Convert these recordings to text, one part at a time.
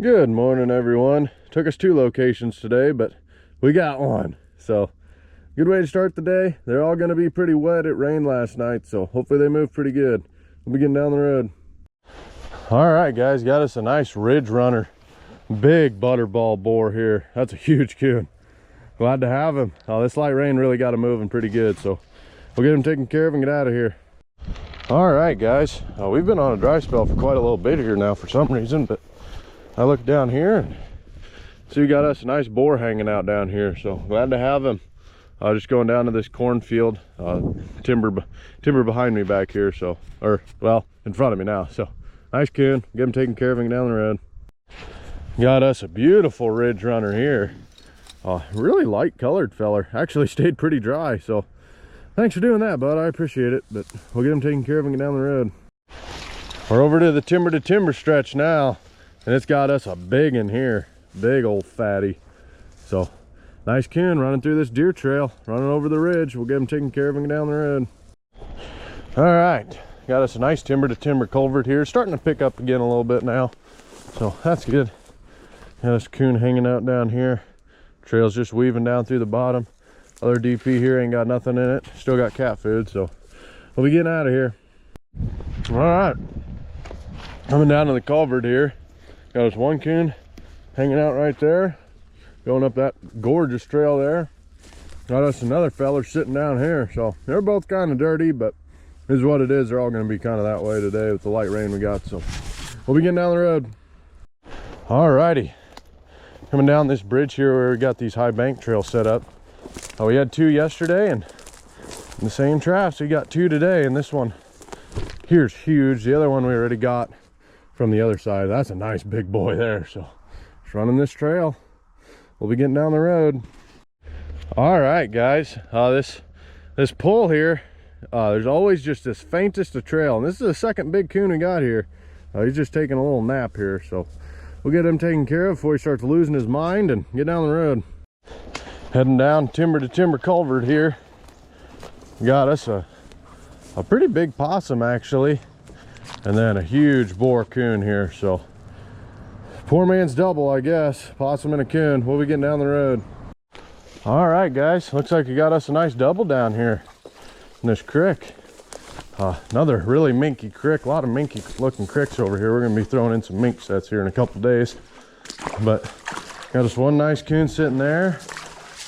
Good morning, everyone. Took us 2 locations today, but we got one. So, good way to start the day. They're all going to be pretty wet. It rained last night, so hopefully they move pretty good. We'll be getting down the road. All right, guys, got us a nice ridge runner. Big butterball boar here. That's a huge coon. Glad to have him. This light rain really got him moving pretty good, so we'll get him taken care of and get out of here. All right, guys. We've been on a dry spell for quite a little bit here now for some reason, but I look down here and see we got us a nice boar hanging out down here, so glad to have him. Just going down to this cornfield, timber behind me back here, so, or well, in front of me now. So nice coon, get him taken care of and get down the road. Got us a beautiful ridge runner here. Really light colored feller, actually stayed pretty dry, so thanks for doing that, bud. I appreciate it, but we'll get him taken care of and get down the road. We're over to the timber stretch now. And it's got us a big in here, big old fatty. So nice coon running through this deer trail, running over the ridge. We'll get him taken care of and get down the road. All right, got us a nice timber culvert here. Starting to pick up again a little bit now, so that's good. Got us coon hanging out down here. Trail's just weaving down through the bottom. Other DP here ain't got nothing in it. Still got cat food, so we'll be getting out of here. All right, coming down to the culvert here. Got us one coon hanging out right there, going up that gorgeous trail there. Got us another feller sitting down here. So they're both kind of dirty, but this is what it is. They're all going to be kind of that way today with the light rain we got. So we'll be getting down the road. All righty, coming down this bridge here where we got these high bank trails set up. We had 2 yesterday, and in the same traps we got 2 today, and this one here's huge. The other one we already got from the other side. That's a nice big boy there. So just running this trail, we'll be getting down the road. All right, guys, this pull here, there's always just this faintest of trail, and this is the second big coon we got here. He's just taking a little nap here, so we'll get him taken care of before he starts losing his mind and get down the road. Heading down timber culvert here. Got us a pretty big possum actually, and then a huge boar coon here. So poor man's double, I guess. Possum and a coon. We'll be getting down the road. All right, guys, looks like we got us a nice double down here in this creek. Another really minky creek. A lot of minky looking creeks over here. We're gonna be throwing in some mink sets here in a couple days, but got us one nice coon sitting there.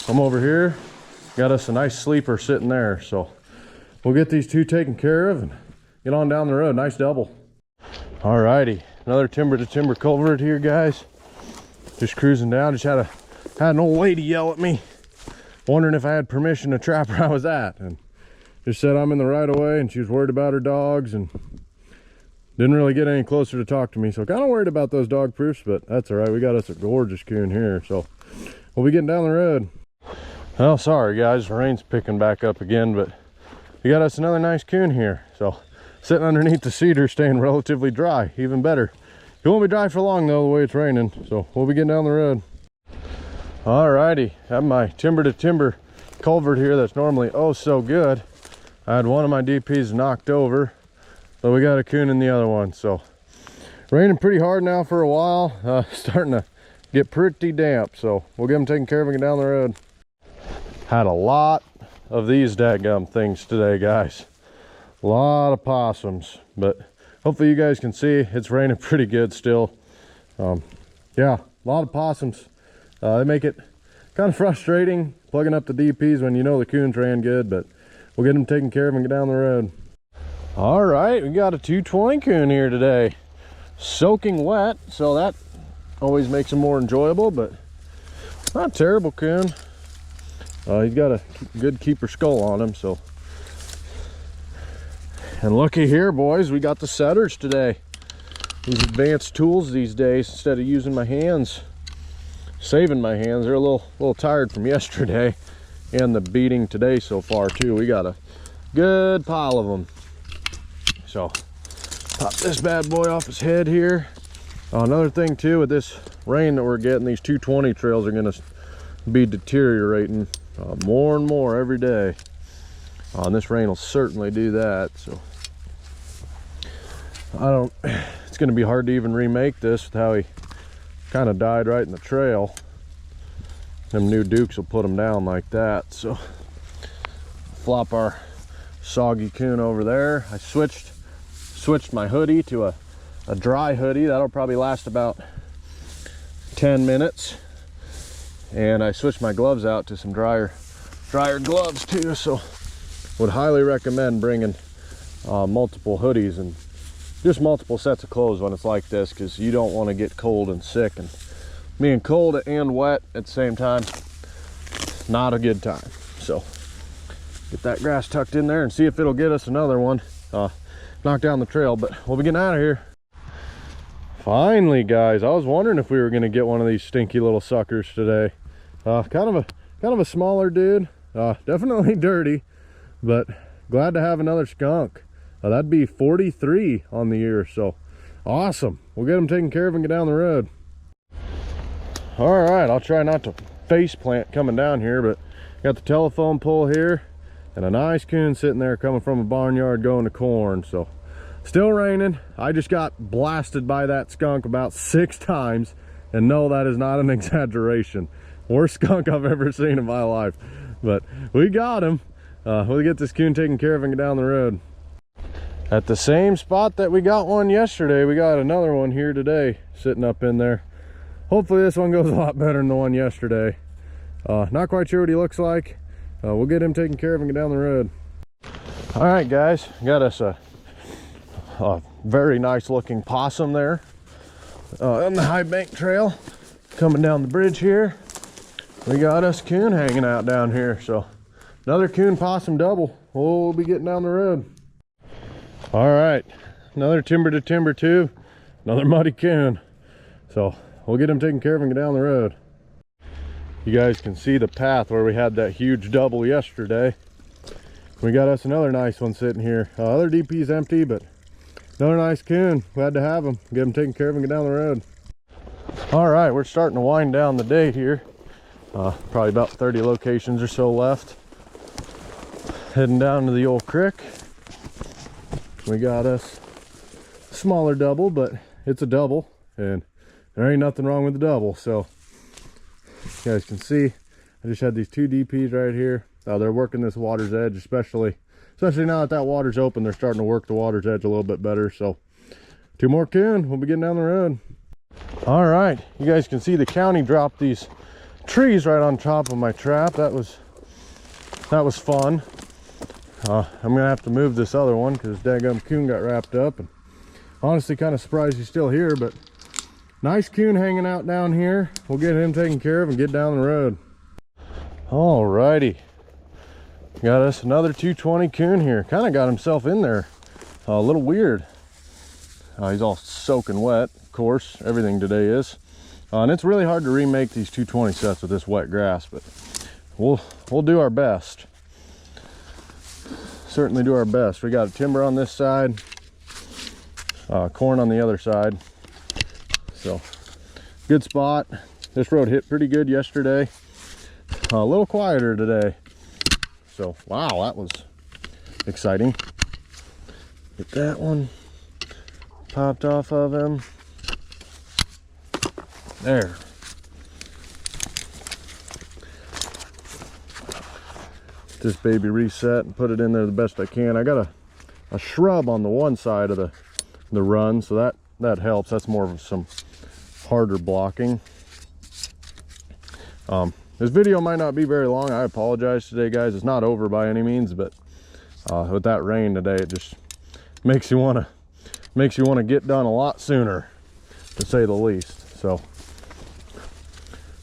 I'm over here, got us a nice sleeper sitting there. So we'll get these 2 taken care of and get on down the road. Nice double. All righty, another timber culvert here, guys. Just cruising down. Just had an old lady yell at me, wondering if I had permission to trap where I was at, and just said I'm in the right of way, and she was worried about her dogs and didn't really get any closer to talk to me. So kind of worried about those dog proofs, but that's all right. We got us a gorgeous coon here, so we'll be getting down the road. Well, sorry guys, the rain's picking back up again, but we got us another nice coon here. So sitting underneath the cedar, staying relatively dry, even better. It won't be dry for long though, the way it's raining, so we'll be getting down the road. All righty, have my timber culvert here that's normally oh so good. I had one of my DPs knocked over, but we got a coon in the other one. So raining pretty hard now for a while, starting to get pretty damp, so we'll get them taken care of and get down the road. Had a lot of these dadgum things today, guys. A lot of possums, but hopefully you guys can see it's raining pretty good still. Yeah, a lot of possums. They make it kind of frustrating plugging up the DPs when you know the coons ran good, but we'll get them taken care of and get down the road. All right, we got a 220 coon here today. Soaking wet, so that always makes them more enjoyable, but not a terrible coon. He's got a good keeper skull on him, so. And looky here, boys, we got the setters today. These advanced tools these days, instead of using my hands, saving my hands. They're a little tired from yesterday and the beating today so far too. We got a good pile of them. So pop this bad boy off his head here. Another thing too, with this rain that we're getting, these 220 trails are going to be deteriorating more and more every day. And this rain will certainly do that. So it's going to be hard to even remake this with how he kind of died right in the trail. Them new Dukes will put them down like that. So flop our soggy coon over there. I switched my hoodie to a dry hoodie. That'll probably last about 10 minutes. And I switched my gloves out to some drier gloves too. So would highly recommend bringing multiple hoodies and just multiple sets of clothes when it's like this, because you don't want to get cold and sick, and being cold and wet at the same time, not a good time. So get that grass tucked in there and see if it'll get us another one. Knock down the trail, but we'll be getting out of here. Finally, guys, I was wondering if we were going to get one of these stinky little suckers today. Kind of a smaller dude, definitely dirty, but glad to have another skunk. That'd be 43 on the year, so awesome. We'll get them taken care of and get down the road. All right, I'll try not to face plant coming down here, but got the telephone pole here and a nice coon sitting there coming from a barnyard going to corn. So still raining. I just got blasted by that skunk about 6 times, and no, that is not an exaggeration. Worst skunk I've ever seen in my life, but we got him. We'll get this coon taken care of and get down the road. At the same spot that we got one yesterday, we got another one here today sitting up in there. Hopefully this one goes a lot better than the one yesterday. Not quite sure what he looks like. We'll get him taken care of and get down the road. All right, guys, got us a very nice looking possum there on the High Bank Trail. Coming down the bridge here, we got us coon hanging out down here. So another coon possum double. We'll be getting down the road. All right, another timber to timber too, another muddy coon. So we'll get him taken care of and get down the road. You guys can see the path where we had that huge double yesterday. We got us another nice one sitting here. Other DP's empty, but another nice coon. Glad to have him. Get him taken care of and get down the road. All right, we're starting to wind down the day here. Probably about 30 locations or so left. Heading down to the old creek. We got us a smaller double, but it's a double, and there ain't nothing wrong with the double. So you guys can see I just had these 2 DPs right here. They're working this water's edge, especially now that water's open. They're starting to work the water's edge a little bit better. So 2 more coon, we'll be getting down the road. All right, you guys can see the county dropped these trees right on top of my trap. That was fun. I'm gonna have to move this other one because daggum coon got wrapped up, and honestly kind of surprised he's still here. But nice coon hanging out down here. We'll get him taken care of and get down the road. All righty, got us another 220 coon here. Kind of got himself in there a little weird. He's all soaking wet, of course, everything today is, and it's really hard to remake these 220 sets with this wet grass, but we'll do our best. Certainly do our best. We got a timber on this side, corn on the other side. So good spot. This road hit pretty good yesterday. A little quieter today. So wow, that was exciting. Get that one popped off of him. There. This baby reset and put it in there the best I can. I got a shrub on the one side of the run, so that helps. That's more of some harder blocking. This video might not be very long. I apologize today, guys. It's not over by any means, but with that rain today, it just makes you want to get done a lot sooner, to say the least. So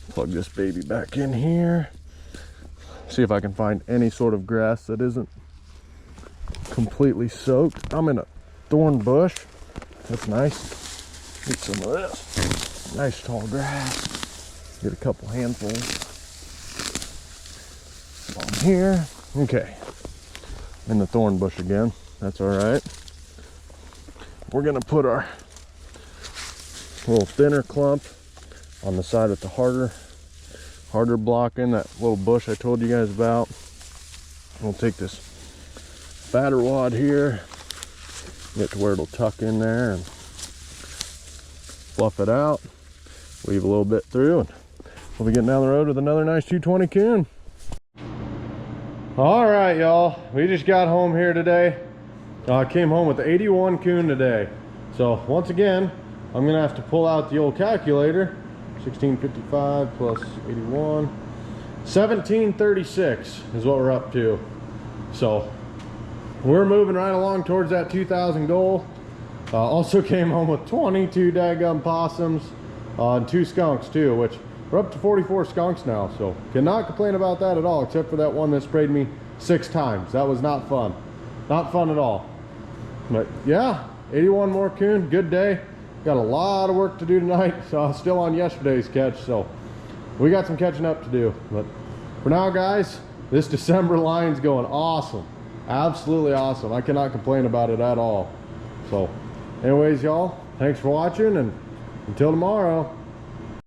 plug this baby back in here. See if I can find any sort of grass that isn't completely soaked. I'm in a thorn bush. That's nice. Get some of this nice tall grass. Get a couple handfuls on here. Okay, in the thorn bush again. That's all right. We're gonna put our little thinner clump on the side with the harder blocking, that little bush I told you guys about. We'll take this fatter wad here, get to where it'll tuck in there and fluff it out. leave a little bit through, and we'll be getting down the road with another nice 220 coon. All right, y'all, we just got home here today. I came home with 81 coon today. So once again, I'm gonna have to pull out the old calculator. 1655 plus 81, 1736 is what we're up to. So we're moving right along towards that 2,000 goal. Also came home with 22 daggum possums and 2 skunks too, which we're up to 44 skunks now. So cannot complain about that at all, except for that one that sprayed me 6 times. That was not fun. Not fun at all. But yeah, 81 more coon, good day. Got a lot of work to do tonight, so I'm still on yesterday's catch, so we got some catching up to do. But for now, guys, this December line's going awesome. Absolutely awesome. I cannot complain about it at all. So anyways, y'all, thanks for watching, and until tomorrow.